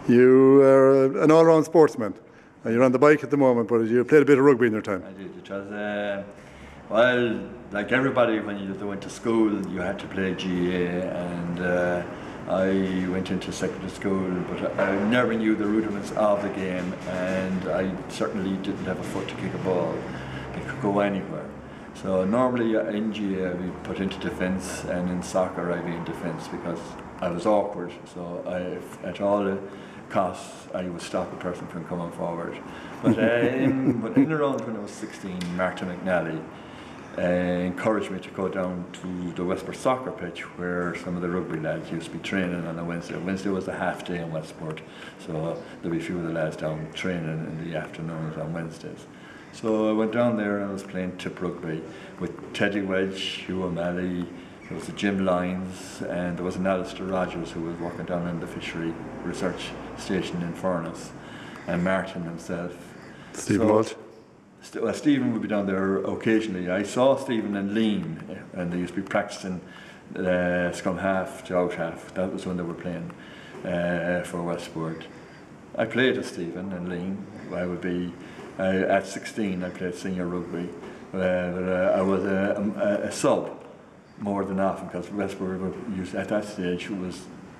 You are an all-round sportsman. You're on the bike at the moment, but you played a bit of rugby in your time. I did. It was, well, like everybody, when you went to school, you had to play GAA, and I went into secondary school, but I never knew the rudiments of the game, and I certainly didn't have a foot to kick a ball. It could go anywhere. So normally in GAA I'd be put into defence, and in soccer I'd be in defence because I was awkward. So at all costs I would stop a person from coming forward. But in around when I was 16, Martin McNally encouraged me to go down to the Westport soccer pitch where some of the rugby lads used to be training on a Wednesday. Wednesday was a half day in Westport, so there'd be a few of the lads down training in the afternoons on Wednesdays. So I went down there and I was playing tip rugby with Teddy Wedge, Hugh O'Malley, there was a Jim Lyons, and there was an Alistair Rogers who was working down in the fishery research station in Furness, and Martin himself. Stephen Walsh. Well, Stephen would be down there occasionally. I saw Stephen and Lean, and they used to be practicing scrum half to out half. That was when they were playing for Westport. I played with Stephen and Lean. I would be at 16. I played senior rugby. I was a sub more than often because Westport used at that stage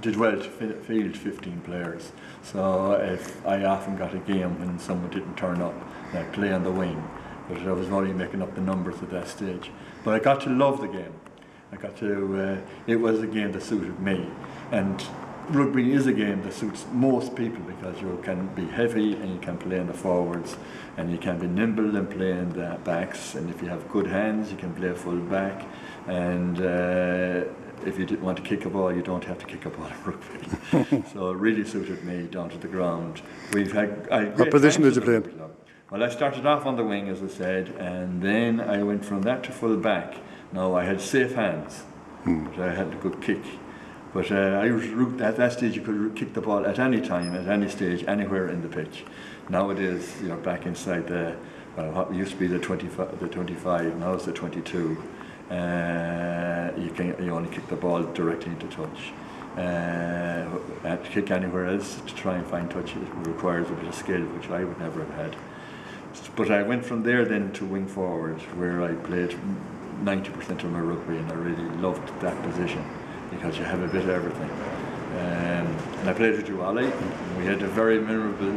did well to field 15 players. So if I often got a game when someone didn't turn up, I'd play on the wing, but I was only making up the numbers at that stage. But I got to love the game. It was a game that suited me, and rugby is a game that suits most people because you can be heavy and you can play in the forwards, and you can be nimble and play in the backs, and if you have good hands you can play full back, and if you didn't want to kick a ball, you don't have to kick a ball in rugby. So it really suited me down to the ground. What position did you play in? Well, I started off on the wing, as I said, and then I went from that to full back. Now, I had safe hands, but I had a good kick. But at that stage, you could kick the ball at any time, at any stage, anywhere in the pitch. Nowadays, you're back inside what used to be the 25, now it's the 22. You only kick the ball directly into touch. To kick anywhere else, to try and find touch, it requires a bit of skill, which I would never have had. But I went from there then to wing forward, where I played 90% of my rugby, and I really loved that position because you have a bit of everything. And I played with Juwali, and we had a very memorable,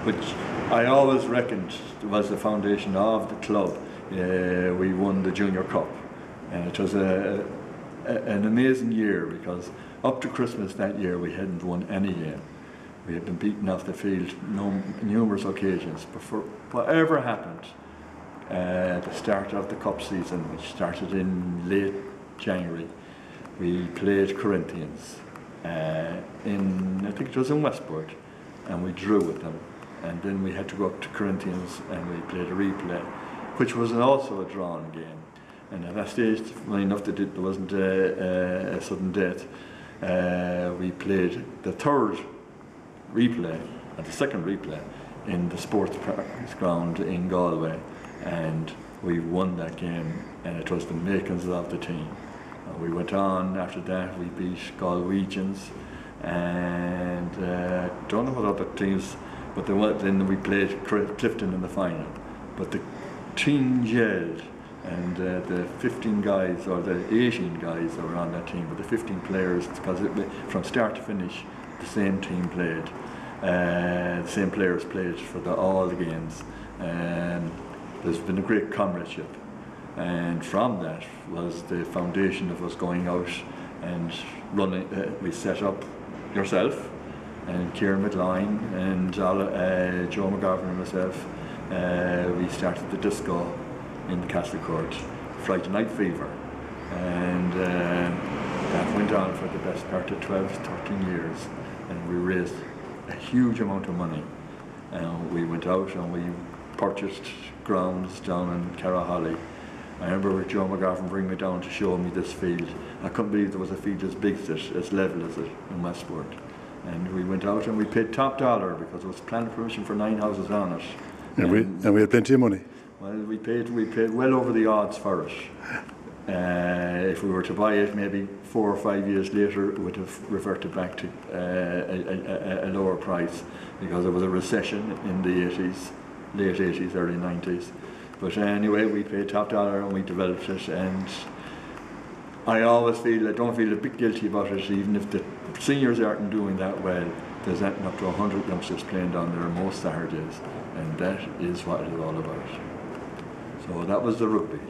which I always reckoned was the foundation of the club. We won the Junior Cup, and it was an amazing year because up to Christmas that year we hadn't won any game. We had been beaten off the field numerous occasions, but for whatever happened, the start of the cup season, which started in late January, we played Corinthians I think it was in Westport, and we drew with them, and then we had to go up to Corinthians and we played a replay, which was also a drawn game. And at that stage, funny enough, there wasn't a sudden death. We played the third replay and the second replay in the sports ground in Galway, and we won that game, and it was the makings of the team. We went on after that, we beat Galwegians, and don't know what other teams, but then we played Clifton in the final. But the team gelled, and the 15 guys, or the 18 guys that were on that team, but the 15 players, because from start to finish, the same team played. The same players played for all the games. There's been a great comradeship, and from that was the foundation of us going out and running. We set up yourself and Kieran McLean and Joe McGovern and myself. We started the disco in the Castle Court, Friday Night Fever, and that went on for the best part of 12, 13 years, and we raised a huge amount of money, and we went out and we purchased grounds down in Carraholly. I remember Joe McGovern bringing me down to show me this field. I couldn't believe there was a field as big as it, as level as it in Westport. And we went out and we paid top dollar because there was planning permission for 9 houses on it. And we had plenty of money. Well, we paid well over the odds for it. If we were to buy it maybe 4 or 5 years later, it would have reverted back to a lower price, because there was a recession in the 80s, late 80s, early 90s. But anyway, we paid top dollar and we developed it, and I always feel, I don't feel a bit guilty about it, even if the seniors aren't doing that well. There's up to 100 youngsters playing down there most Saturdays, and that is what it is all about. So that was the rugby.